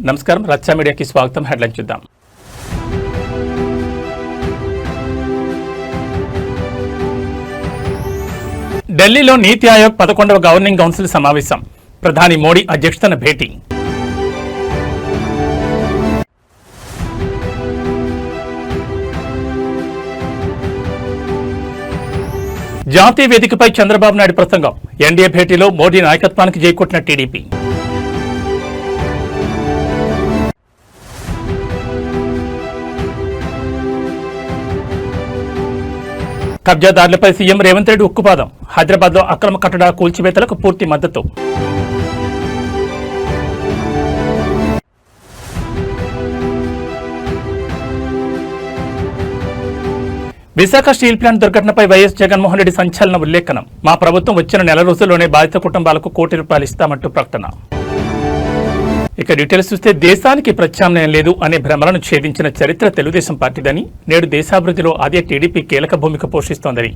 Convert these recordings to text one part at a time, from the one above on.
నమస్కారం, రచ్చ మీడియాకి స్వాగతం. హెడ్లైన్ చూద్దాం. ఢిల్లీలో నీతి ఆయోగ్ 11వ గవర్నింగ్ కౌన్సిల్ సమావేశం. ప్రధాని మోడీ అధ్యక్షతన భేటీ. జాతీయ వేదికపై చంద్రబాబు నాయుడు ప్రసంగం. ఎన్డీఏ భేటీలో మోడీ నాయకత్వానికి జైకొట్టిన టీడీపీ. కబ్జాదారులపై సీఎం రేవంత్ రెడ్డి ఉక్కుపాదం. హైదరాబాద్లో అక్రమ కట్టడాల కూల్చివేతలకు పూర్తి మద్దతు. విశాఖ స్టీల్ ప్లాంట్ దుర్ఘటనపై వైఎస్ జగన్మోహన్ రెడ్డి సంచలన ఉల్లేఖనం. మా ప్రభుత్వం వచ్చిన నెల రోజుల్లోనే బాధిత కుటుంబాలకు ₹1 కోటి ఇస్తామంటూ ప్రకటన. ఇక డీటెయిల్స్ చూస్తే దేశానికి ప్రత్యామ్నాయం లేదు అనే భ్రమలను ఛేదించిన చరిత్ర తెలుగుదేశం పార్టీదని, నేడు దేశాభివృద్ధిలో అదే టీడీపీ కీలక భూమిక పోషిస్తోందని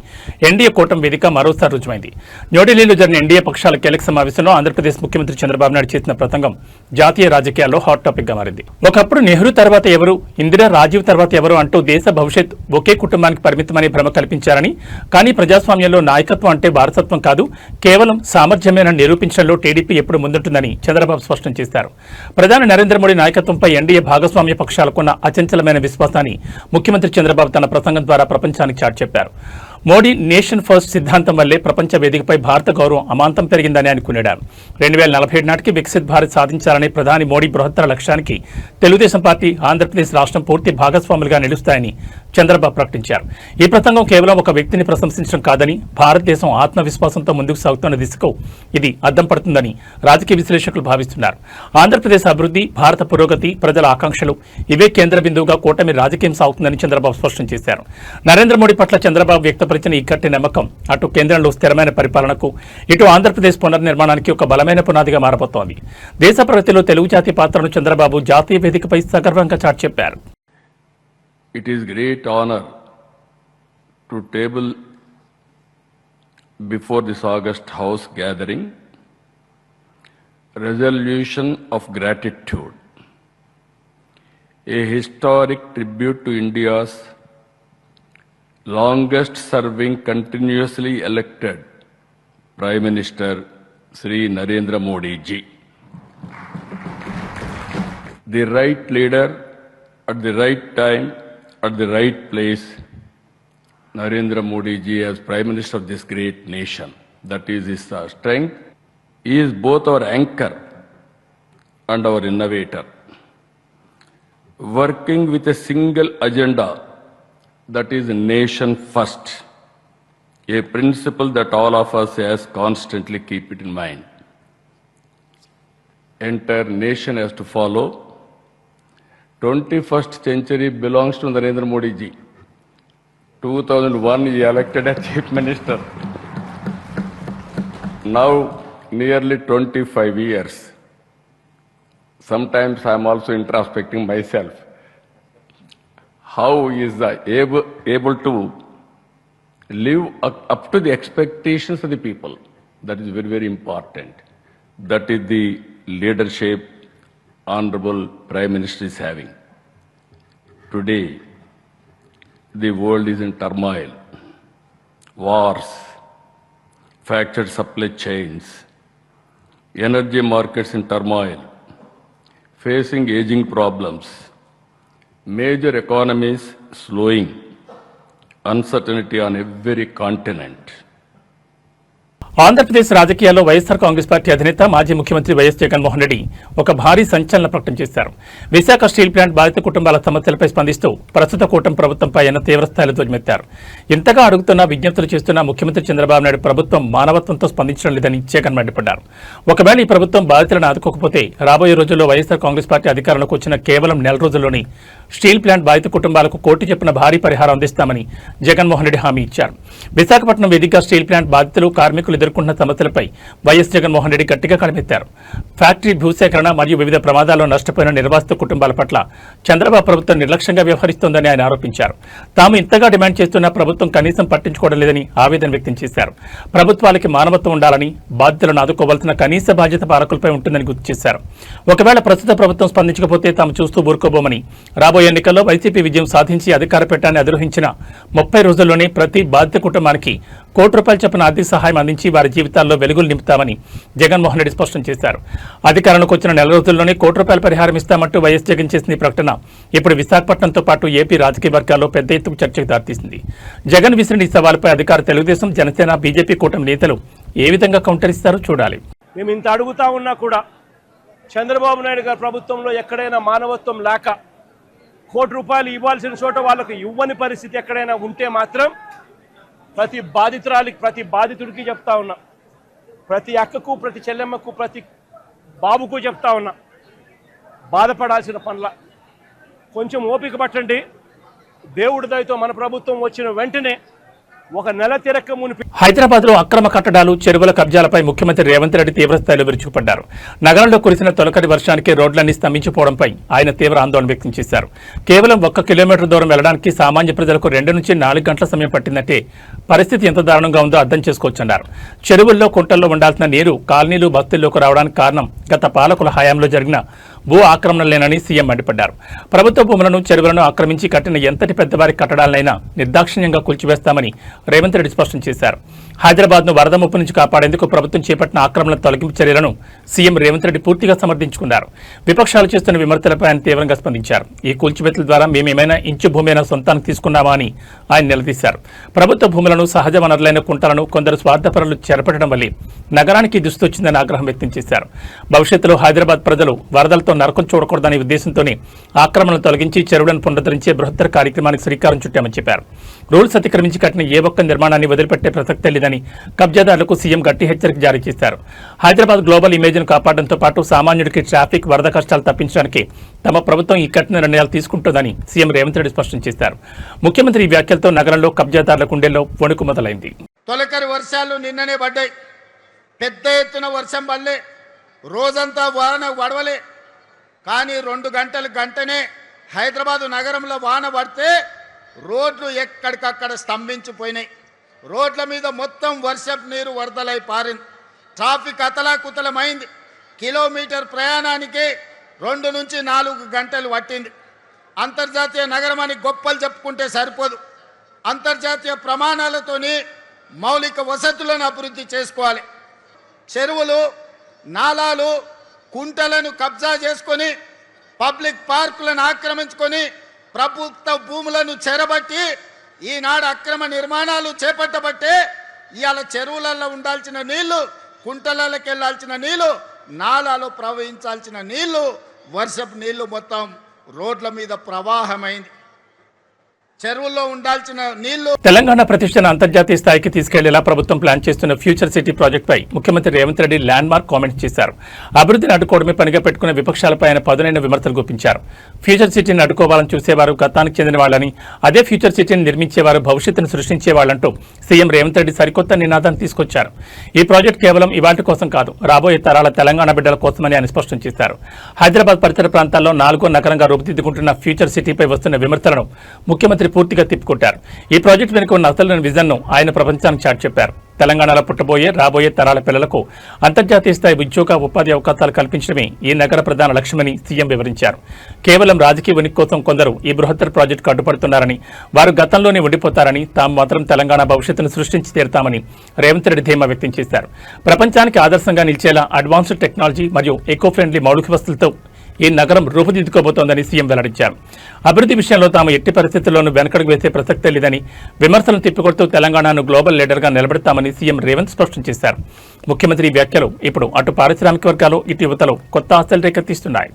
ఎన్డీఏ కూటమి వేదిక మరోసారి రుజుమైంది. న్యూఢిల్లీలో జరిగిన ఎన్డీఏ పక్షాల కీలక సమావేశంలో ఆంధ్రప్రదేశ్ ముఖ్యమంత్రి చంద్రబాబు నాయుడు చేసిన ప్రసంగం జాతీయ రాజకీయాల్లో హాట్ టాపిక్ గా మారింది. ఒకప్పుడు నెహ్రూ తర్వాత ఎవరు, ఇందిరా, రాజీవ్ తర్వాత ఎవరు అంటూ దేశ భవిష్యత్ ఒకే కుటుంబానికి పరిమితమనే భ్రమ కల్పించారని, కానీ ప్రజాస్వామ్యంలో నాయకత్వం అంటే వారసత్వం కాదు, కేవలం సామర్థ్యమేనని నిరూపించడంలో టీడీపీ ఎప్పుడు ముందుంటుందని చంద్రబాబు స్పష్టం చేశారు. ప్రధాని నరేంద్ర మోడీ నాయకత్వంపై ఎన్డీఏ భాగస్వామ్య పక్షాలకున్న అచంచలమైన విశ్వాసాన్ని ముఖ్యమంత్రి చంద్రబాబు తన ప్రసంగం ద్వారా ప్రపంచానికి చాటి చెప్పారు. మోడీ నేషన్ ఫస్ట్ సిద్ధాంతం వల్లే ప్రపంచ వేదికపై భారత గౌరవం అమాంతం పెరిగిందని ఆయన కొనియాడారు. 2047 నాటికి వికసిత్ భారత్ సాధించాలనే ప్రధాని మోడీ బృహత్తర లక్ష్యానికి తెలుగుదేశం పార్టీ, ఆంధ్రప్రదేశ్ రాష్ట్రం పూర్తి భాగస్వాములుగా నిలుస్తాయని చంద్రబాబు ప్రకటించారు. ఈ ప్రసంగం కేవలం ఒక వ్యక్తిని ప్రశంసించడం కాదని, భారతదేశం ఆత్మవిశ్వాసంతో ముందుకు సాగుతున్న దిశకు ఇది అద్దం పడుతుందని రాజకీయ విశ్లేషకులు భావిస్తున్నారు. ఆంధ్రప్రదేశ్ అభివృద్ధి, భారత పురోగతి, ప్రజల ఆకాంక్షలు ఇవే కేంద్ర బిందువుగా కూటమి రాజకీయం సాగుతుందని చంద్రబాబు స్పష్టం చేశారు. నరేంద్ర మోడీ పట్ల చంద్రబాబు వ్యక్తపరిచిన ఈ గట్టి నమ్మకం అటు కేంద్రంలో స్థిరమైన పరిపాలనకు, ఇటు ఆంధ్రప్రదేశ్ పునర్నిర్మాణానికి ఒక బలమైన పునాదిగా మారబోతోంది. దేశ ప్రగతిలో తెలుగు జాతి పాత్రను చంద్రబాబు జాతీయ వేదికపై సగర్వంగా చాటి చెప్పారు. It is great honor to table before this August House gathering resolution of gratitude, a historic tribute to India's longest serving continuously elected Prime Minister Sri Narendra Modi ji. The right leader at the right time at the right place, Narendra Modi ji as Prime Minister of this great nation. That is his strength. He is both our anchor and our innovator. Working with a single agenda, that is nation first, a principle that all of us has constantly keep it in mind. Entire nation has to follow. 21st century belongs to Narendra Modi ji. 2001 he elected as Chief Minister. Now nearly 25 years. Sometimes I am also introspecting myself. How is able to live up to the expectations of the people? That is very, very important. That is the leadership Honorable Prime Minister is having. Today, the world is in turmoil, wars, fractured supply chains, energy markets in turmoil, facing aging problems, major economies slowing, uncertainty on every continent. Andhra Pradesh రాజకీయాల్లో YSR Congress party అధినేత, మాజీ ముఖ్యమంత్రి YS Jaganmohan Reddy ఒక భారీ సంచలన ప్రకటన చేశారు. Visakha steel plant బాధిత కుటుంబాల సమస్యలపై స్పందిస్తూ ప్రస్తుత కూటమి ప్రభుత్వంపై ఆయన తీవ్రస్థాయిలో ధ్వజమెత్తారు. ఇంతగా అడుగుతున్నా, విజ్ఞప్తులు చేస్తున్న ముఖ్యమంత్రి చంద్రబాబు నాయుడు ప్రభుత్వం మానవత్వంతో స్పందించడం లేదని జగన్ మండిపడ్డారు. ఒకవేళ ఈ ప్రభుత్వం బాధితులను ఆదుకోకపోతే రాబోయే రోజుల్లో వైఎస్ఆర్ కాంగ్రెస్ పార్టీ అధికారంలోకి వచ్చిన కేవలం నెల రోజుల్లోనే స్టీల్ ప్లాంట్ బాధిత కుటుంబాలకు కోటి చొప్పున భారీ పరిహారం అందిస్తామని జగన్మోహన్ రెడ్డి హామీ ఇచ్చారు. విశాఖపట్నం వేదికగా స్టీల్ ప్లాంట్ బాధితులు కార్మికులు ఎదుర్కొంటున్న సమస్యలపై వైఎస్ జగన్మోహన్ రెడ్డి గట్టిగా కలమెత్తారు. ఫ్యాక్టరీ భూసేకరణ మరియు వివిధ ప్రమాదాల్లో నష్టపోయిన నిర్వాసిత కుటుంబాల పట్ల చంద్రబాబు ప్రభుత్వం నిర్లక్ష్యంగా వ్యవహరిస్తోందని ఆయన ఆరోపించారు. తాము ఇంతగా డిమాండ్ చేస్తున్నా ప్రభుత్వం కనీసం పట్టించుకోవడం లేదని ఆవేదన వ్యక్తం చేశారు. ప్రభుత్వాలకి మానవత్వం ఉండాలని, బాధితులను ఆదుకోవాల్సిన కనీస బాధ్యత పాలకులపై ఉంటుందని గుర్తు చేశారు. ఒకవేళ ప్రస్తుత ప్రభుత్వం స్పందించకపోతే తాము చూస్తూ ఊరుకోబోమని, రాబోయే ఎన్నికల్లో వైసీపీ విజయం సాధించి అధికార పీఠాన్ని అధిరోహించిన 30 రోజుల్లోనే ప్రతి బాధిత కుటుంబానికి ₹1 చొప్పున ఆర్థిక సహాయం అందించి వారి జీవితాల్లో వెలుగులు నింపుతామని జగన్మోహన్ రెడ్డి స్పష్టం చేశారు. అధికారంలోకి వచ్చిన నెల రోజుల్లోనే ₹1 పరిహారం ఇస్తామంటూ వైఎస్ జగన్ చేసిన ఈ ప్రకటన ఇప్పుడు విశాఖపట్నంతో పాటు ఏపీ రాజకీయ వర్గాల్లో పెద్ద ఎత్తున చర్చకు దారితీసింది. జగన్ విసిరిన ఈ సవాలుపై అధికార తెలుగుదేశం, జనసేన, బీజేపీ కూటమి నేతలు ఏ విధంగా కౌంటర్ ఇస్తారో చూడాలి. మేము ఇంత అడుగుతా ఉన్నా కూడా చంద్రబాబు నాయుడు గారి ప్రభుత్వంలో ఎక్కడైనా మానవత్వం లేక ₹1 ఇవ్వాల్సిన చోట వాళ్ళకు ఇవ్వని పరిస్థితి ఎక్కడైనా ఉంటే మాత్రం ప్రతి బాధితురాలికి, ప్రతి బాధితుడికి చెప్తా ఉన్నా, ప్రతి అక్కకు, ప్రతి చెల్లెమ్మకు, ప్రతి బాబుకు చెప్తా ఉన్నా, బాధపడాల్సిన పనుల కొంచెం ఓపిక పట్టండి. దేవుడి దయతో మన ప్రభుత్వం వచ్చిన వెంటనే ఒక నెల తిరక్క మునిపి హైదరాబాద్ లో అక్రమ కట్టడాలు, చెరువుల కబ్జాలపై ముఖ్యమంత్రి రేవంత్ రెడ్డి తీవ్రస్థాయిలో విరుచుకుపడ్డారు. నగరంలో కురిసిన తొలకరి వర్షానికి రోడ్లన్నీ స్తంభించిపోవడంపై ఆయన తీవ్ర ఆందోళన వ్యక్తం చేశారు. కేవలం 1 కిలోమీటర్ దూరం వెళ్లడానికి సామాన్య ప్రజలకు 2 నుంచి 4 గంటల సమయం పట్టిందంటే పరిస్థితి ఎంత దారుణంగా ఉందో అర్థం చేసుకోవచ్చన్నారు. చెరువుల్లో, కుంటల్లో ఉండాల్సిన నీరు కాలనీలు, బస్తీల్లోకి రావడానికి కారణం గత పాలకుల హయాంలో జరిగిన భూ ఆక్రమణలేనని సీఎం మండిపడ్డారు. ప్రభుత్వ భూములను, చెరువులను ఆక్రమించి కట్టిన ఎంతటి పెద్దవారి కట్టడాలనైనా నిర్దాక్షిణ్యంగా కూల్చివేస్తామని రేవంత్ రెడ్డి స్పష్టం చేశారు. హైదరాబాద్ ను వరద ముప్పు నుంచి కాపాడేందుకు ప్రభుత్వం చేపట్టిన ఆక్రమణల తొలగింపు చర్యలను సీఎం రేవంత్ రెడ్డి పూర్తిగా సమర్థించుకున్నారు. విపక్షాలు చేస్తున్న విమర్శలపై ఆయన తీవ్రంగా స్పందించారు. ఈ కూల్చివేతల ద్వారా మేమేమైనా ఇంచు భూమైనా సొంతానికి తీసుకున్నామా అని ఆయన నిలదీశారు. ప్రభుత్వ భూములను, సహజ వనరులైన కుంటలను కొందరు స్వార్థపరులు చేపట్టడం వల్లే నగరానికి దుస్థొచ్చిందని ఆగ్రహం వ్యక్తం చేశారు. భవిష్యత్తులో హైదరాబాద్ ప్రజలు వరదలతో నరకం చూడకూడదనే ఉద్దేశంతోనే ఆక్రమణలు తొలగించి చెరువులను పునరుద్ధరించే బృహత్తర కార్యక్రమానికి శ్రీకారం చుట్టామని చెప్పారు. రూల్స్ అతిక్రమించి కట్టిన ఏ ఒక్క నిర్మాణాన్ని వదిలిపెట్టే ప్రసక్తే లేదని కబ్జాదారులకు సీఎం గట్టి హెచ్చరిక జారీ చేశారు. హైదరాబాద్ గ్లోబల్ ఇమేజ్ను కాపాడడంతో పాటు సామాన్యుడికి ట్రాఫిక్, వరద కష్టాలు తప్పించడానికి తమ ప్రభుత్వం ఈ కఠిన నిర్ణయాలు తీసుకుంటుందని సీఎం రేవంత్ రెడ్డి స్పష్టం చేశారు. ముఖ్యమంత్రి ఈ వ్యాఖ్యలతో నగరంలో కబ్జాదారుల గుండెల్లో వణుకు మొదలైంది. తొలకరి వర్షాలు నిన్ననే పడ్డాయి. పెద్ద ఎత్తున వర్షం పడలే, రోజంతా వాన వడవలే. కానీ 2 గంటనే హైదరాబాదు నగరంలో వాన పడితే రోడ్లు ఎక్కడికక్కడ స్తంభించిపోయినాయి. రోడ్ల మీద మొత్తం వర్షపు నీరు వరదలై పారింది. ట్రాఫిక్ అతలాకుతలమైంది. కిలోమీటర్ ప్రయాణానికి 2 నుంచి 4 గంటలు పట్టింది. అంతర్జాతీయ నగరం అని గొప్పలు చెప్పుకుంటే సరిపోదు. అంతర్జాతీయ ప్రమాణాలతోని మౌలిక వసతులను అభివృద్ధి చేసుకోవాలి. చెరువులు, నాలాలు, కుంటలను కబ్జా చేసుకొని, పబ్లిక్ పార్కులను ఆక్రమించుకొని, ప్రభుత్వ భూములను చెరబట్టి ఈనాడు అక్రమ నిర్మాణాలు చేపట్టబట్టే ఇవాళ చెరువులలో ఉండాల్సిన నీళ్లు, కుంటలకి వెళ్లాల్సిన నీళ్లు, నాలాలో ప్రవహించాల్సిన నీళ్లు, వర్షపు నీళ్లు మొత్తం రోడ్ల మీద ప్రవాహమైంది. చెరువుల్లో ఉండాల్సిన నీళ్లు. తెలంగాణ ప్రతిష్టను అంతర్జాతీయ స్థాయికి తీసుకెళ్లేలా ప్రభుత్వం ప్లాన్ చేస్తున్న ఫ్యూచర్ సిటీ ప్రాజెక్టుపై ముఖ్యమంత్రి Revanth Reddy land mark comments చేశారు. అభివృద్ధిని అడ్డుకోవడమే పనిగా పెట్టుకున్న విపక్షాలపై ఆయన పదునైన విమర్శలు గుప్పించారు. ఫ్యూచర్ సిటీని అడ్డుకోవాలని చూసేవారు గతానికి చెందిన వాళ్ళని, అదే ఫ్యూచర్ సిటీని నిర్మించేవారు భవిష్యత్తును సృష్టించేవాళ్లంటూ సీఎం రేవంత్ రెడ్డి సరికొత్త నినాదాన్ని తీసుకొచ్చారు. ఈ ప్రాజెక్టు కేవలం ఇవాటి కోసం కాదు, రాబోయే తరాల తెలంగాణ బిడ్డల కోసమని ఆయన స్పష్టం చేశారు. హైదరాబాద్ పరిసర ప్రాంతాల్లో 4వ నగరంగా రూపుదిద్దుకుంటున్న ఫ్యూచర్ సిటీపై వస్తున్న విమర్శలను ముఖ్యమంత్రి పూర్తిగా తిప్పుకొట్టారు. ఈ ప్రాజెక్టు వెనుక ఉన్న అసలు విజన్ను ఆయన ప్రపంచానికి చాటి చెప్పారు. తెలంగాణలో పుట్టబోయే, రాబోయే తరాల పిల్లలకు అంతర్జాతీయ స్థాయి ఉద్యోగ, ఉపాధి అవకాశాలు కల్పించడమే ఈ నగర ప్రధాన లక్ష్యమని సీఎం వివరించారు. కేవలం రాజకీయ ఉనికి కోసం కొందరు ఈ బృహత్తర ప్రాజెక్టుకు అడ్డుపడుతున్నారని, వారు గతంలోనే ఉండిపోతారని, తాము మాత్రం తెలంగాణ భవిష్యత్తును సృష్టించి తీరుతామని రేవంత్ రెడ్డి ధీమా వ్యక్తం చేశారు. ప్రపంచానికి ఆదర్శంగా నిలిచేలా అడ్వాన్స్డ్ టెక్నాలజీ మరియు ఎకో ఫ్రెండ్లీ మౌలిక వసతులతో ఈ నగరం రూపుదిద్దుకోబోతోందని సీఎం వెల్లడించారు. అభివృద్ధి విషయంలో తాము ఎట్టి పరిస్థితుల్లోనూ వెనకడుగు వేసే ప్రసక్తే లేదని, విమర్శలను తిప్పికొడుతూ తెలంగాణను గ్లోబల్ లీడర్గా నిలబెడతామని సీఎం రేవంత్ స్పష్టం చేశారు. ముఖ్యమంత్రి వ్యాఖ్యలు ఇప్పుడు అటు పారిశ్రామిక వర్గాలు, ఇటు యువతలో కొత్త ఆశలు రేకెత్తిస్తున్నాయి.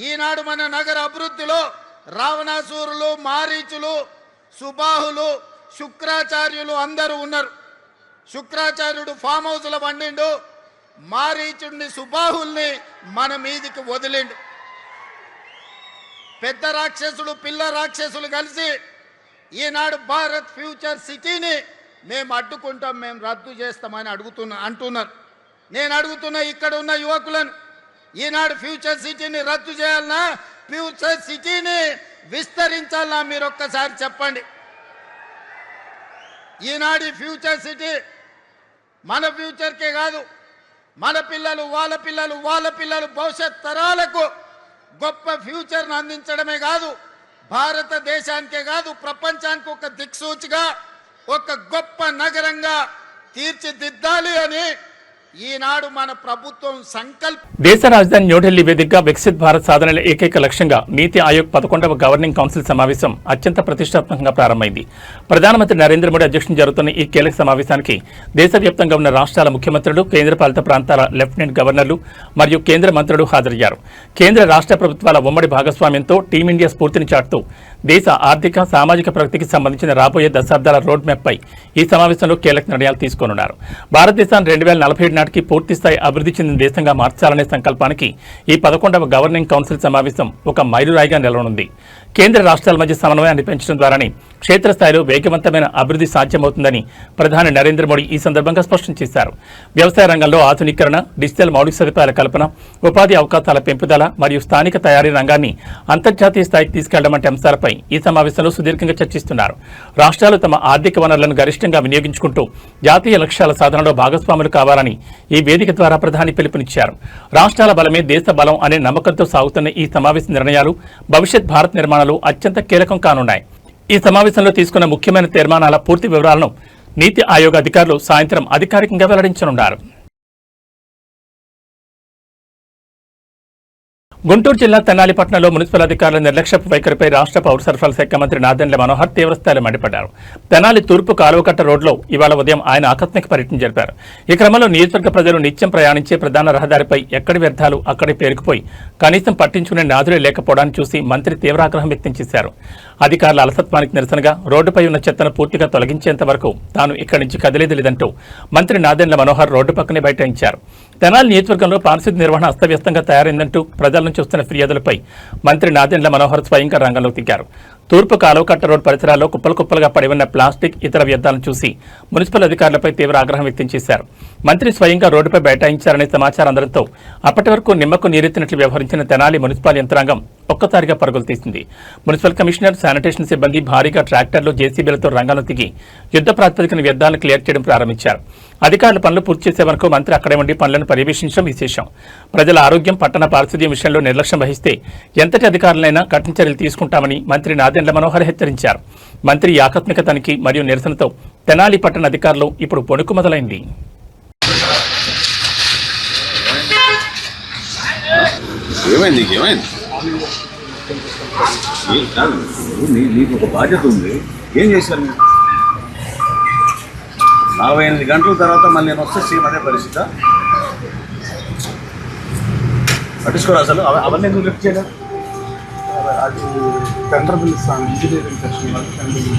ఈనాడు మన నగర అభివృద్ధిలో రావణాసురులు, మారీచులు, సుబాహులు, శుక్రాచార్యులు అందరూ ఉన్నారు. శుక్రాచార్యుడు ఫామ్ హౌస్లో వండిండు, మారీచుడిని, సుబాహుల్ని మన మీదికి వదిలిండు. పెద్ద రాక్షసులు పిల్ల రాక్షసులు కలిసి ఈనాడు భారత్ ఫ్యూచర్ సిటీని మేము అడ్డుకుంటాం, మేము రద్దు చేస్తామని అంటున్నారు. నేను అడుగుతున్నా ఇక్కడ ఉన్న యువకులను, ఈనాడు ఫ్యూచర్ సిటీని రద్దు చేయాలన్నా ఫ్యూచర్ సిటీని విస్తరించాలన్నా మీరు ఒక్కసారి చెప్పండి. ఈనాడు ఫ్యూచర్ సిటీ మన ఫ్యూచర్కే కాదు, మన పిల్లలు వాళ్ళ పిల్లలు భవిష్యత్ తరాలకు గొప్ప ఫ్యూచర్ను అందించడమే కాదు, భారతదేశానికే కాదు ప్రపంచానికి ఒక దిక్సూచిగా ఒక గొప్ప నగరంగా తీర్చిదిద్దాలి అని ఈనాడు మన ప్రభుత్వం దేశ రాజధాని న్యూఢిల్లీ వేదికగా వికసిత్ భారత్ సాధనల ఏకైక లక్ష్యంగా నీతి ఆయోగ్ 11వ గవర్నింగ్ కౌన్సిల్ సమావేశం అత్యంత ప్రతిష్టాత్మకంగా ప్రారంభమైంది. ప్రధానమంత్రి నరేంద్ర మోడీ అధ్యక్షతన జరుగుతున్న ఈ కీలక సమావేశానికి దేశవ్యాప్తంగా ఉన్న రాష్ట్రాల ముఖ్యమంత్రులు, కేంద్రపాలిత ప్రాంతాల లెఫ్టినెంట్ గవర్నర్లు మరియు కేంద్ర మంత్రులు హాజరయ్యారు. కేంద్ర రాష్ట్ర ప్రభుత్వాల ఉమ్మడి భాగస్వామ్యంతో టీమిండియా స్ఫూర్తిని చాటుతూ దేశ ఆర్థిక సామాజిక ప్రగతికి సంబంధించిన రాబోయే దశాబ్దాల రోడ్ మ్యాప్ పై ఈ సమావేశంలో కీలక నిర్ణయాలు తీసుకోనున్నారు. భారతదేశాన్ని 2047 నాటికి పూర్తిస్థాయి అభివృద్ధి చెందిన దేశంగా మార్చాలనే సంకల్పానికి ఈ 11వ గవర్నింగ్ కౌన్సిల్ సమావేశం ఒక మైలురాయిగా నిలవనుంది. కేంద్ర రాష్ట్రాల మధ్య సమన్వయాన్ని పెంచడం ద్వారానే క్షేత్రస్థాయిలో వేగవంతమైన అభివృద్ధి సాధ్యమవుతుందని ప్రధాని నరేంద్ర మోడీ ఈ సందర్భంగా స్పష్టం చేశారు. వ్యవసాయ రంగంలో ఆధునీకరణ, డిజిటల్ మౌలిక సదుపాయాల కల్పన, ఉపాధి అవకాశాల పెంపుదల మరియు స్థానిక తయారీ రంగాన్ని అంతర్జాతీయ స్థాయికి తీసుకెళ్లడం వంటి అంశాలపై ఈ సమావేశంలో సుదీర్ఘంగా చర్చిస్తున్నారు. రాష్ట్రాలు తమ ఆర్థిక వనరులను గరిష్టంగా వినియోగించుకుంటూ జాతీయ లక్ష్యాల సాధనలో భాగస్వాములు కావాలని ఈ వేదిక ద్వారా ప్రధాని పిలుపునిచ్చారు. రాష్ట్రాల బలమే దేశ బలం అనే నమ్మకంతో సాగుతున్న ఈ సమావేశ నిర్ణయాలు భవిష్యత్ భారత్ నిర్మాణంలో అత్యంత కీలకం కానున్నాయి. ఈ సమావేశంలో తీసుకున్న ముఖ్యమైన తీర్మానాల పూర్తి వివరాలను నీతి ఆయోగ్ అధికారులు సాయంత్రం అధికారికంగా వెల్లడించనున్నారు. గుంటూరు జిల్లా తెనాలి పట్టణంలో మున్సిపల్ అధికారుల నిర్లక్ష్యపు వైఖరిపై రాష్ట్ర పౌర సరఫరాల శాఖ మంత్రి నాదెండ్ల మనోహర్ తీవ్రస్థాయిలో మండిపడ్డారు. తెనాలి తూర్పు కాలువకట్ట రోడ్లో ఇవాళ ఉదయం ఆయన ఆకస్మిక పర్యటన జరిపారు. ఈ క్రమంలో నియోజకవర్గ ప్రజలు నిత్యం ప్రయాణించే ప్రధాన రహదారిపై ఎక్కడి వ్యర్థాలు అక్కడే పేరుకుపోయి కనీసం పట్టించుకునే నాదులే లేకపోవడాన్ని చూసి మంత్రి తీవ్ర ఆగ్రహం వ్యక్తం చేశారు. అధికారుల అలసత్వానికి నిరసనగా రోడ్డుపై ఉన్న చెత్తను పూర్తిగా తొలగించేంత వరకు తాను ఇక్కడి నుంచి కదిలేది లేదంటూ మంత్రి నాదెండ్ల మనోహర్ రోడ్డు పక్కనే బైఠాయించారు. తెనాలి నియోజకవర్గంలో పారిశుద్ధ్య నిర్వహణ అస్తవ్యస్తంగా తయారైందంటూ ప్రజల నుంచి వస్తున్న ఫిర్యాదులపై మంత్రి నాదెండ్ల మనోహర్ స్వయంగా రంగంలోకి దిగారు. తూర్పు కాలువకట్ట రోడ్ పరిసరాల్లో కుప్పలుగా పడి ఉన్న ప్లాస్టిక్, ఇతర వ్యర్థాలను చూసి మున్సిపల్ అధికారులపై తీవ్ర ఆగ్రహం వ్యక్తం చేశారు. మంత్రి స్వయంగా రోడ్డుపై బైఠాయించారనే సమాచారం అందడంతో అప్పటి వరకు నిమ్మకు నీరెత్తినట్లు వ్యవహరించిన తెనాలి మున్సిపల్ యంత్రాంగం ఒక్కసారిగా పరుగులు తీసింది. మున్సిపల్ కమిషనర్, శానిటేషన్ సిబ్బంది భారీగా ట్రాక్టర్లు, జేసీబీలతో రంగంలో దిగి యుద్ధ ప్రాతిపదికన వ్యర్థాలను క్లియర్ చేయడం ప్రారంభించారు. అధికారులు పనులు పూర్తి చేసే వరకు మంత్రి అక్కడే ఉండి పనులను పర్యవేక్షించడం విశేషం. ప్రజల ఆరోగ్యం, పట్టణ పారిశుద్ధ్యం విషయంలో నిర్లక్ష్యం వహిస్తే ఎంతటి అధికారులైనా కఠిన చర్యలు తీసుకుంటామని మంత్రి నాదెండ్ల మనోహర్ హెచ్చరించారు. మంత్రి ఆకస్మిక తనిఖీ మరియు నిరసనతో తెనాలి పట్టణ అధికారులు ఇప్పుడు పొణుకు మొదలైంది. నీకు ఒక బాధ్యత ఉంది, ఏం చేశారు మీరు? 48 గంటల తర్వాత మళ్ళీ నేను వస్తే సేమ్ అదే పరిస్థితి. పట్టించుకోరు అసలు. అవన్నీ ఎందుకు లిఫ్ట్ చేయలేదు? టెండర్ పిలుస్తాను, ఇంజనీరింగ్ సెక్షన్.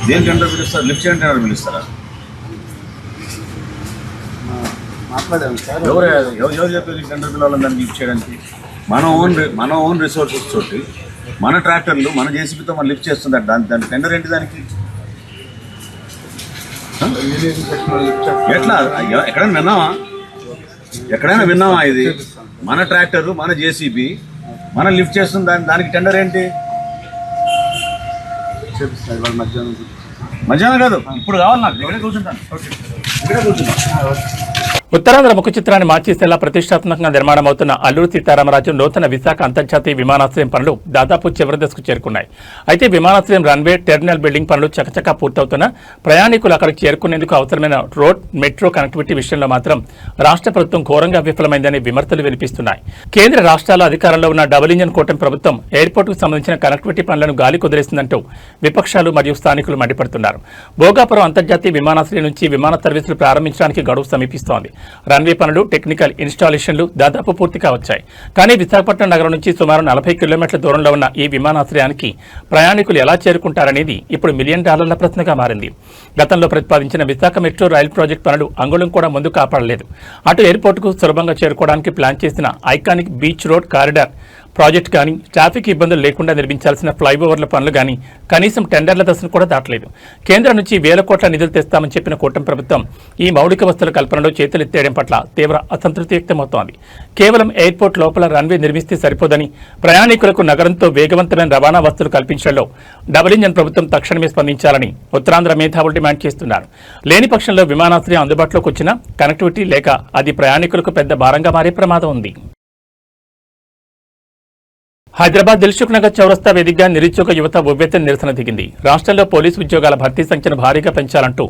దేని టెండర్ పిలుస్తారు? లిఫ్ట్ చేయడం టెండర్ పిలుస్తారా? మాట్లాడాను సార్. ఎవరు చెప్పారు టెండర్ పిలవాలని దాన్ని లిఫ్ట్ చేయడానికి? మన ఓన్ రిసోర్సెస్ తోటి మన ట్రాక్టర్లు, మన జేసీబీతో మనం లిఫ్ట్ చేస్తుంటారు. దాని టెండర్ ఏంటి? దానికి ఎట్లా? ఎక్కడైనా విన్నావా? ఇది మన ట్రాక్టర్, మన జేసీబీ, మనం లిఫ్ట్ చేస్తుంది. దానికి టెండర్ ఏంటి? మధ్యాహ్నం కాదు, ఇప్పుడు కావాలి నాకు. ఇక్కడే కూర్చుంటాను. ఉత్తరాంధ్ర ముఖ చిత్రాన్ని మార్చేసేలా ప్రతిష్టాత్మకంగా నిర్మాణమవుతున్న అల్లూరు సీతారామరాజు నూతన విశాఖ అంతర్జాతీయ విమానాశ్రయం పనులు దాదాపు చివరి దశకు చేరుకున్నాయి. అయితే విమానాశ్రయం రన్వే, టెర్మినల్ బిల్డింగ్ పనులు చకచకా పూర్తవుతున్న ప్రయాణికులు అక్కడికి చేరుకునేందుకు అవసరమైన రోడ్, మెట్రో కనెక్టివిటీ విషయంలో మాత్రం రాష్ట్ర ప్రభుత్వం ఘోరంగా విఫలమైందని విమర్శలు వినిపిస్తున్నాయి. కేంద్ర రాష్ట్రాల అధికారంలో ఉన్న డబుల్ ఇంజన్ కూటమి ప్రభుత్వం ఎయిర్పోర్టుకు సంబంధించిన కనెక్టివిటీ పనులను గాలి కుదిరేసిందంటూ విపక్షాలు మరియు స్థానికులు మండిపడుతున్నారు. భోగాపురం అంతర్జాతీయ విమానాశ్రయం నుంచి విమాన సర్వీసులు ప్రారంభించడానికి గడువు సమీపిస్తోంది. రన్వే పనులు, టెక్నికల్ ఇన్స్టాలేషన్లు దాదాపు పూర్తి కావచ్చాయి. కానీ విశాఖపట్నం నగరం నుంచి సుమారు 40 కిలోమీటర్ల దూరంలో ఉన్న ఈ విమానాశ్రయానికి ప్రయాణికులు ఎలా చేరుకుంటారనేది ఇప్పుడు $1 మిలియన్ ప్రశ్నగా మారింది. గతంలో ప్రతిపాదించిన విశాఖ మెట్రో రైల్ ప్రాజెక్టు పనులు అంగుళం కూడా ముందు కాపాడలేదు. అటు ఎయిర్పోర్టుకు సులభంగా చేరుకోవడానికి ప్లాన్ చేసిన iconic beach road corridor project కానీ ట్రాఫిక్ ఇబ్బందులు లేకుండా నిర్మించాల్సిన ఫ్లైఓవర్ల పనులు కానీ కనీసం టెండర్ల దశను కూడా దాటలేదు. కేంద్రం నుంచి వేల కోట్ల నిధులు తెస్తామని చెప్పిన కూటమి ప్రభుత్వం ఈ మౌలిక వస్తువుల కల్పనలో చేతులెత్తేయడం పట్ల తీవ్ర అసంతృప్తి వ్యక్తమవుతోంది. కేవలం ఎయిర్పోర్ట్ లోపల రన్వే నిర్మిస్తే సరిపోదని ప్రయాణికులకు నగరంతో వేగవంతమైన రవాణా వస్తువులు కల్పించడంలో డబుల్ ఇంజన్ ప్రభుత్వం తక్షణమే స్పందించాలని ఉత్తరాంధ్ర మేధావులు డిమాండ్ చేస్తున్నారు. లేని పక్షంలో విమానాశ్రయం అందుబాటులోకి వచ్చినా కనెక్టివిటీ లేక అది ప్రయాణికులకు పెద్ద భారంగా మారే ప్రమాదం ఉంది. హైదరాబాద్ దిల్సుఖ్ నగర్ చౌరస్తా వేదికగా నిరుద్యోగ యువత ఉవ్వెత్తున నిరసన దిగింది. రాష్ట్రంలో పోలీసు ఉద్యోగాల భర్తీ సంఖ్యను భారీగా పెంచాలంటూ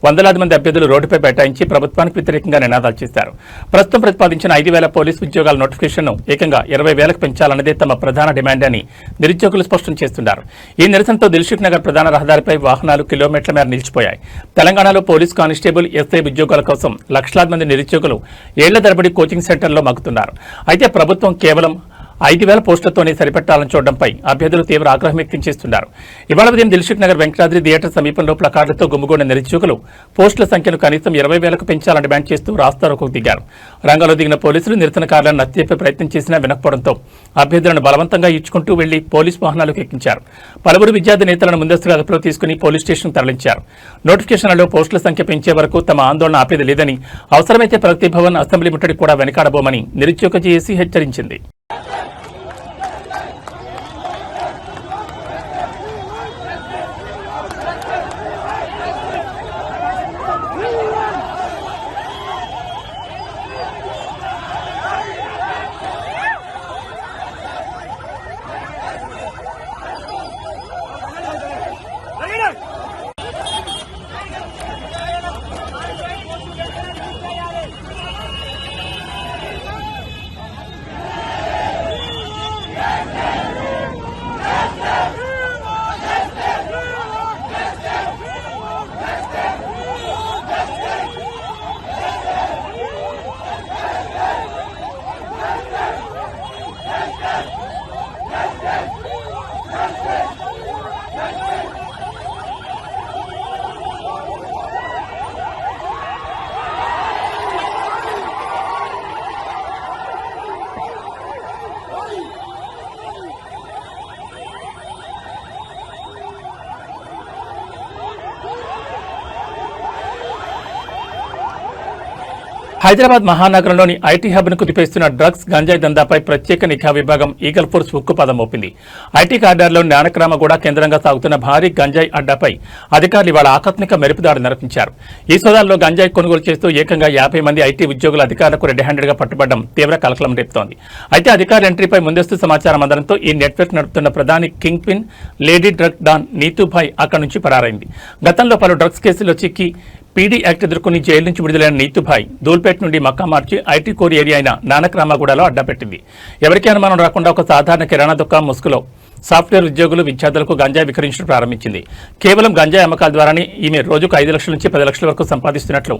వందలాది మంది అభ్యర్థులు రోడ్డుపై బైఠాయించి ప్రభుత్వానికి వ్యతిరేకంగా నినాదాలు చేశారు. ప్రస్తుతం ప్రతిపాదించిన 5,000 పోలీసు ఉద్యోగాల నోటిఫికేషన్ను ఏకంగా 20,000కు పెంచాలన్నదే తమ ప్రధాన డిమాండ్ అని నిరుద్యోగులు స్పష్టం చేస్తున్నారు. ఈ నిరసనతో దిల్సుఖ్ నగర్ ప్రధాన రహదారిపై వాహనాలు కిలోమీటర్ల మేర నిలిచిపోయాయి. తెలంగాణలో పోలీసు కానిస్టేబుల్, ఎస్ఐ ఉద్యోగాల కోసం లక్షలాది మంది నిరుద్యోగులు ఏళ్ల తరబడి కోచింగ్ సెంటర్లో మగ్గుతున్నారు. అయితే ప్రభుత్వం కేవలం 5,000 పోస్టులతోనే సరిపెట్టాలని చూడడంపై అభ్యర్థులు తీవ్ర ఆగ్రహం వ్యక్తం చేస్తున్నారు. ఇవాళ ఉదయం దిల్సుఖ్ నగర్ వెంకటాద్రి థియేటర్ సమీపంలో ప్లకార్డులతో గుమిగూడిన నిరుద్యోగులు పోస్టుల సంఖ్యను కనీసం 20,000కు పెంచాలని డిమాండ్ చేస్తూ రాస్తారోకోకు దిగారు. రంగంలో దిగిన పోలీసులు నిరసనకారులను నచ్చజెప్పే ప్రయత్నం చేసినా వినకపోవడంతో అభ్యర్థులను బలవంతంగా ఈడ్చుకుంటూ వెళ్లి పోలీసు వాహనాలకు ఎక్కించారు. పలువురు విద్యార్థి నేతలను ముందస్తుగా అదుపులో తీసుకుని పోలీస్ స్టేషన్ తరలించారు. నోటిఫికేషన్లలో పోస్టుల సంఖ్య పెంచే వరకు తమ ఆందోళన ఆపేది లేదని, అవసరమైతే ప్రగతి భవన్, అసెంబ్లీ ముట్టడి కూడా వెనకాడబోమని నిరుద్యోగ జేఏసీ హెచ్చరించింది. హైదరాబాద్ మహానగరంలోని ఐటీ హబ్ను కుదిపేస్తున్న డ్రగ్స్, గంజాయి దందాపై ప్రత్యేక నిఘా విభాగం ఈగల్ ఫోర్స్ ఉక్కుపాదం మోపింది. ఐటీ కారిడార్లోని నానక్రామగూడ కేంద్రంగా సాగుతున్న భారీ గంజాయి అడ్డాపై అధికారులు ఇవాళ ఆకస్మిక మెరుపుదాడి నిర్వహించారు. ఈ సోదాల్లో గంజాయి కొనుగోలు చేస్తూ ఏకంగా 50 మంది ఐటీ ఉద్యోగుల అధికారులకు రెడ్ హ్యాండెడ్ గా పట్టుబడడం తీవ్ర కలకలం రేపుతోంది. అయితే అధికారుల ఎంట్రీపై ముందస్తు సమాచారం అందడంతో ఈ నెట్వర్క్ నడుపుతున్న ప్రధాని kingpin lady drug don Neetubhai అక్కడి నుంచి పరారైంది. గతంలో పలు డ్రగ్స్ కేసుల్లో చిక్కి పీడీ యాక్ట్ ఎదుర్కొని జైలు నుంచి విడుదలైన నీతూభాయ్ దూల్పేట నుండి మక్కా మార్చి ఐటీ కోర్ ఏరియా అయిన నానక్రామగూడలో అడ్డాపెట్టింది. ఎవరికీ అనుమానం రాకుండా ఒక సాధారణ కిరాణా దుకాణం ముసుగులో సాఫ్ట్వేర్ ఉద్యోగులు, విద్యార్థులకు గంజాయి విక్రయించడం ప్రారంభించింది. కేవలం గంజాయి అమ్మకాల ద్వారానే ఈమె రోజుకు 5 లక్షల నుంచి 10 లక్షల వరకు సంపాదిస్తున్నట్లు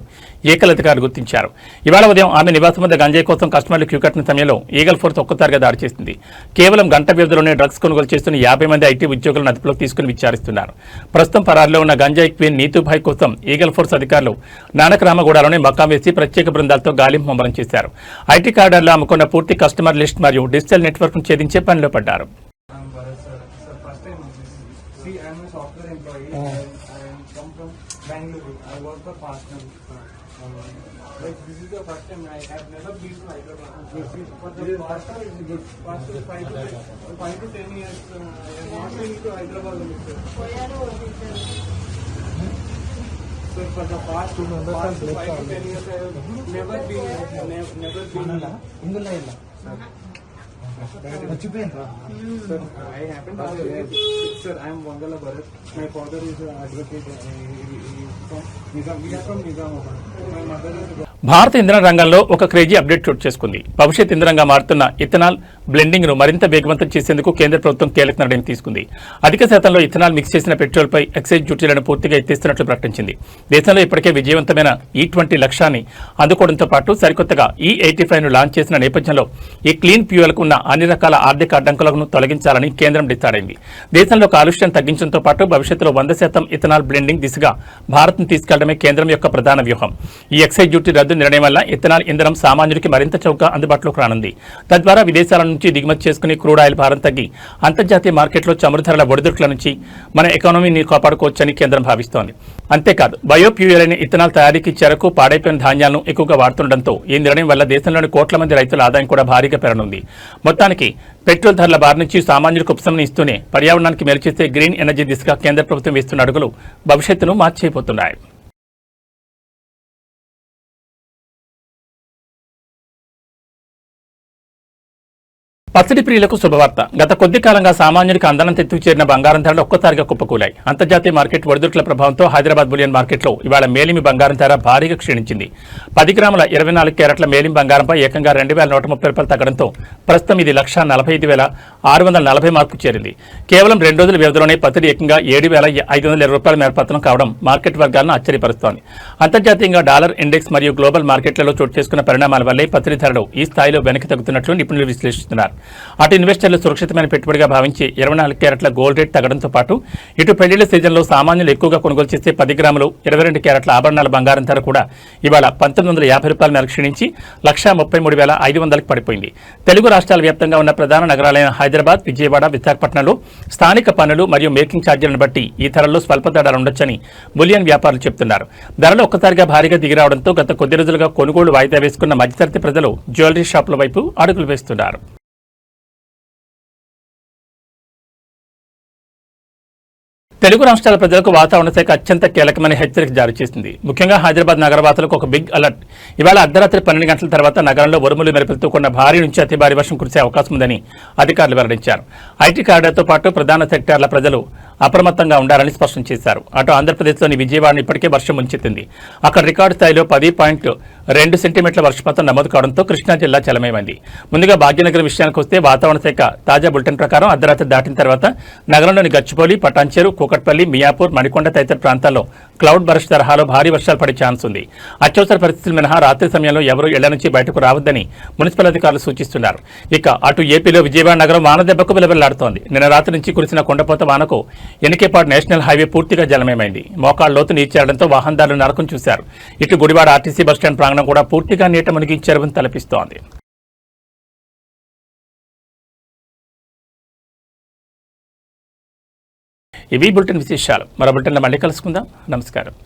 ఏకల్ అధికారులు గుర్తించారు. ఇవాళ ఉదయం ఆమె నివాసం వద్ద గంజాయి కోసం కస్టమర్లు క్యూ కట్టిన సమయంలో ఈగల్ ఫోర్స్ ఒక్కసారిగా దాడి చేసింది. కేవలం గంట వ్యవధిలోనే డ్రగ్స్ కొనుగోలు చేస్తున్న 50 మంది ఐటీ ఉద్యోగులను అదుపులోకి తీసుకుని విచారిస్తున్నారు. ప్రస్తుతం పరారులో ఉన్న గంజాయి క్వీన్ నీతూభాయ్ కోసం ఈగల్ ఫోర్స్ అధికారులు నానక్రామగూడలోనే మకాం వేసి ప్రత్యేక బృందాలతో గాలింపు ముమ్మరం చేశారు. ఐటీ కార్డర్లో అమ్ముకున్న పూర్తి కస్టమర్ లిస్ట్ మరియు డిజిటల్ నెట్వర్క్ ను ఛేదించే పనిలో పడ్డారు. I'm a software employee. I come from Bangalore. I work for Fastnum. Like this is the first time I have never been to Hyderabad. For the past good past 5 to 10 years, I have not been to Hyderabad. So for the past 5 to 10 years, I have never been. Sir, I happen to ask you, sir, I am Wangala Bharat. My father is an advocate. From Nizam. We are from Nizamabad. My mother is. భారత ఇంధన రంగంలో ఒక crazy update చోటు చేసుకుంది. భవిష్యత్ ఇంధనంగా మారుతున్న ethanol blending ను మరింత వేగవంతం చేసేందుకు కేంద్ర ప్రభుత్వం కీలక నిర్ణయం తీసుకుంది. అధిక శాతంలో ఇథనాల్ మిక్స్ చేసిన పెట్రోల్ పై ఎక్సైజ్ డ్యూటీలను పూర్తిగా ఎత్తేస్తున్నట్లు ప్రకటించింది. దేశంలో ఇప్పటికే విజయవంతమైన E20 లక్ష్యాన్ని అందుకోవడంతో పాటు సరికొత్తగా E85 ను లాంచ్ చేసిన నేపథ్యంలో ఈ క్లీన్ ఫ్యూయల్ కు ఉన్న అన్ని రకాల ఆర్థిక అడ్డంకులను తొలగించాలని కేంద్రం డిసైడ్ అయింది. దేశంలో కాలుష్యం తగ్గించడంతో పాటు భవిష్యత్తులో 100% ఇథనాల్ బ్లెండింగ్ దిశగా భారత్ ను తీసుకెళ్లడమే కేంద్రం యొక్క ప్రధాన వ్యూహం. ఈ ఎక్సైజ్ డ్యూటీ రద్దు నిర్ణయం వల్ల ఇథనాల్ ఇంధనం సామాన్యుడికి మరింత చౌకగా అందుబాటులోకి రానుంది. తద్వారా విదేశాల నుంచి దిగుమతి చేసుకుని క్రూడ్ ఆయిల్ భారం తగ్గి అంతర్జాతీయ మార్కెట్లో చమురు ధరల ఒడిదుడుకుల నుంచి మన ఎకానమీని కాపాడుకోవచ్చని కేంద్రం భావిస్తోంది. అంతేకాదు బయోఫ్యూయల్ అయిన ఇథనాల్ తయారీకి చెరకు, పాడైపోయిన ధాన్యాలను ఎక్కువగా వాడుతుండటంతో ఈ నిర్ణయం వల్ల దేశంలోని కోట్ల మంది రైతుల ఆదాయం కూడా భారీగా పెరగనుంది. మొత్తానికి పెట్రోల్ ధరల బారి నుంచి సామాన్యులకు ఉపశమనం ఇస్తూనే పర్యావరణానికి మేలు చేసే గ్రీన్ ఎనర్జీ దిశగా కేంద్ర ప్రభుత్వం వేస్తున్న అడుగులు భవిష్యత్తును మార్చేయబోతున్నాయి. పసిడి ప్రియులకు శుభవార్త. గత కొద్ది కాలంగా సామాన్యుడికి అందనంత ఎత్తుకు చేరిన బంగారం ధరలు ఒక్కసారిగా కుప్పకూలాయి. అంతర్జాతీయ మార్కెట్ ఒడిదుడుకుల ప్రభావంతో హైదరాబాద్ బులియన్ మార్కెట్లో ఇవాళ మేలిమి బంగారం ధర భారీగా క్షీణించింది. 10 గ్రాముల 24 క్యారెట్ల మేలిమి బంగారంపై ఏకంగా 2,130 రూపాయలు తగ్గడంతో ప్రస్తుతం ఇది 1,45,640 మార్కు చేరింది. కేవలం 2 రోజుల వ్యవధిలోనే పసిడి ఏకంగా 7,520 రూపాయల మేర పతనం కావడం మార్కెట్ వర్గాలను ఆశ్చర్యపరుస్తోంది. అంతర్జాతీయంగా డాలర్ ఇండెక్స్ మరియు గ్లోబల్ మార్కెట్లలో చోటు చేసుకున్న పరిణామాల వల్లే పసిడి ధరలు ఈ స్థాయిలో వెనక్కి తగ్గుతున్నట్లు నిపుణులు విశ్లేషిస్తున్నారు. అటు ఇన్వెస్టర్లు సురక్షితమైన పెట్టుబడిగా భావించి 24 క్యారెట్ల గోల్డ్ రేట్ తగ్గడంతో పాటు ఇటు పెళ్లిళ్ల సీజన్లో సామాన్యులు ఎక్కువగా కొనుగోలు చేసే 10 గ్రాములు 22 క్యారెట్ల ఆభరణాల బంగారం ధర కూడా ఇవాళ 1,950 రూపాయల మేర క్షీణించి 1,33,500కి పడిపోయింది. తెలుగు రాష్ట్రాల వ్యాప్తంగా ఉన్న ప్రధాన నగరాలైన హైదరాబాద్, విజయవాడ, విశాఖపట్నంలో స్థానిక పన్నులు మరియు మేకింగ్ ఛార్జీలను బట్టి ఈ ధరల్లో స్వల్ప తేడాలు ఉండొచ్చని బులియన్ వ్యాపారులు చెబుతున్నారు. ధరలు ఒక్కసారిగా భారీగా దిగిరావడంతో గత కొద్ది రోజులుగా కొనుగోలు వాయిదా వేసుకున్న మధ్యతరగతి ప్రజలు జ్యువెలరీ షాపుల వైపు అడుగులు వేస్తున్నారు. తెలుగు రాష్ట్రాల ప్రజలకు వాతావరణ శాఖ అత్యంత కీలకమైన హెచ్చరిక జారీ చేసింది. ముఖ్యంగా హైదరాబాద్ నగరవాసులకు ఒక బిగ్ అలర్ట్. ఇవాళ అర్ధరాత్రి 12 గంటల తర్వాత నగరంలో ఉరుములు మెరుపులతో కూడిన భారీ నుంచి అతి భారీ వర్షం కురిసే అవకాశం ఉందని అధికారులు వెల్లడించారు. ఐటీ కారిడార్తో పాటు ప్రధాన సెక్టార్ల ప్రజలు అప్రమత్తంగా ఉండాలని స్పష్టం చేశారు. అటు ఆంధ్రప్రదేశ్లోని విజయవాడను ఇప్పటికే వర్షం ముంచెత్తింది. అక్కడ రికార్డు స్థాయిలో 10.2 సెంటీమీటర్ల వర్షపాతం నమోదు కావడంతో కృష్ణా జిల్లా చలమేమైంది. ముందుగా భాగ్యనగర్ విషయానికి వస్తే వాతావరణ శాఖ తాజా బులెటిన్ ప్రకారం అర్ధరాత్రి దాటిన తర్వాత నగరంలోని గచ్చిబౌలి, పటాన్చెరు, కూకట్పల్లి, మియాపూర్, మణికొండ తదితర ప్రాంతాల్లో క్లౌడ్ బరస్ట్ తరహాలో భారీ వర్షాలు పడే ఛాన్స్ ఉంది. అత్యవసర పరిస్థితులు మినహా రాత్రి సమయంలో ఎవరూ ఇళ్ల నుంచి బయటకు రావద్దని మున్సిపల్ అధికారులు సూచిస్తున్నారు. ఇక అటు ఏపీలో విజయవాడ నగరం వానదెబ్బకు విలవిల్లాడుతోంది. నిన్న రాత్రి నుంచి కురిసిన కొండపోత వానకు ఎనికేపాడు నేషనల్ హైవే పూర్తిగా జలమయమైంది. మోకాళ్ల లోతు నీరు చేరడంతో వాహనదారులు నరకం చూశారు. ఇటు గుడివాడ ఆర్టీసీ బస్టాండ్ ప్రాంగణం కూడా పూర్తిగా నీట మునిగి చెరువును తలపిస్తోంది. ఇవి బులెటిన్ విశేషాలు. మరో బులెటిన్లో మళ్ళీ కలుసుకుందాం. నమస్కారం.